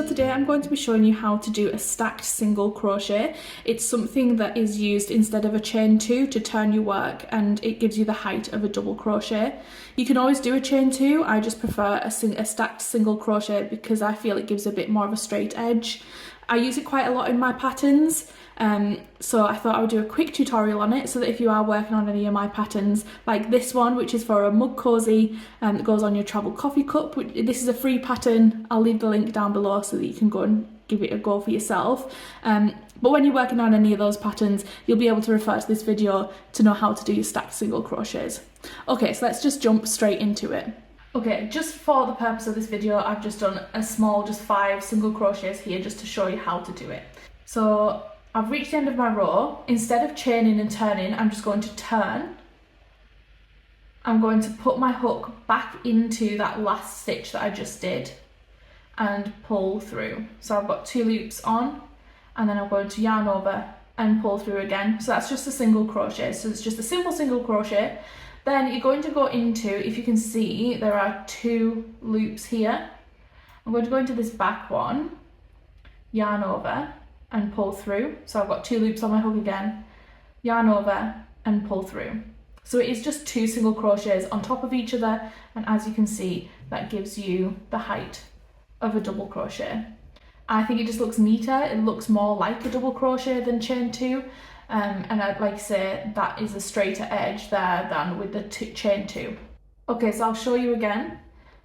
today I'm going to be showing you how to do a stacked single crochet. It's something that is used instead of a chain two to turn your work, and it gives you the height of a double crochet. You can always do a chain two, I just prefer a stacked single crochet because I feel it gives a bit more of a straight edge. I use it quite a lot in my patterns, so I thought I would do a quick tutorial on it so that if you are working on any of my patterns, like this one, which is for a mug cozy that goes on your travel coffee cup. This is a free pattern. I'll leave the link down below so that you can go and give it a go for yourself. But when you're working on any of those patterns, you'll be able to refer to this video to know how to do your stacked single crochets. Okay, so let's just jump straight into it. Okay, just for the purpose of this video, I've just done a small, just 5 single crochets here just to show you how to do it. So I've reached the end of my row. Instead of chaining and turning, I'm just going to turn. I'm going to put my hook back into that last stitch that I just did and pull through. So I've got 2 loops on, and then I'm going to yarn over and pull through again. So that's just a single crochet. So it's just a simple single crochet. Then you're going to go into, if you can see, there are 2 loops here. I'm going to go into this back one, yarn over and pull through. So I've got 2 loops on my hook again, yarn over and pull through. So it is just 2 single crochets on top of each other, and as you can see, that gives you the height of a double crochet. I think it just looks neater. It looks more like a double crochet than chain 2. And I'd like to say that is a straighter edge there than with the chain 2. Okay, so I'll show you again.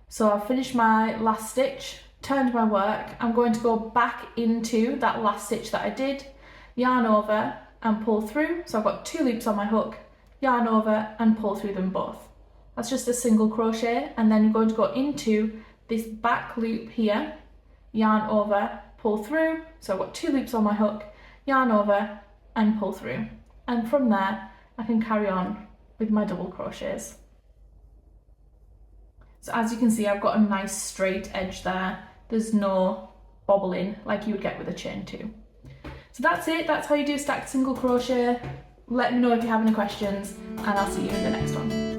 So I've finished my last stitch, turned my work. I'm going to go back into that last stitch that I did, yarn over and pull through. So I've got 2 loops on my hook, yarn over and pull through them both. That's just a single crochet, and then you're going to go into this back loop here, yarn over, pull through. So I've got 2 loops on my hook, yarn over and pull through, and from there I can carry on with my double crochets. So as you can see, I've got a nice straight edge there. There's no bobbling like you would get with a chain 2. So that's it. That's how you do a stacked single crochet. Let me know if you have any questions, and I'll see you in the next one.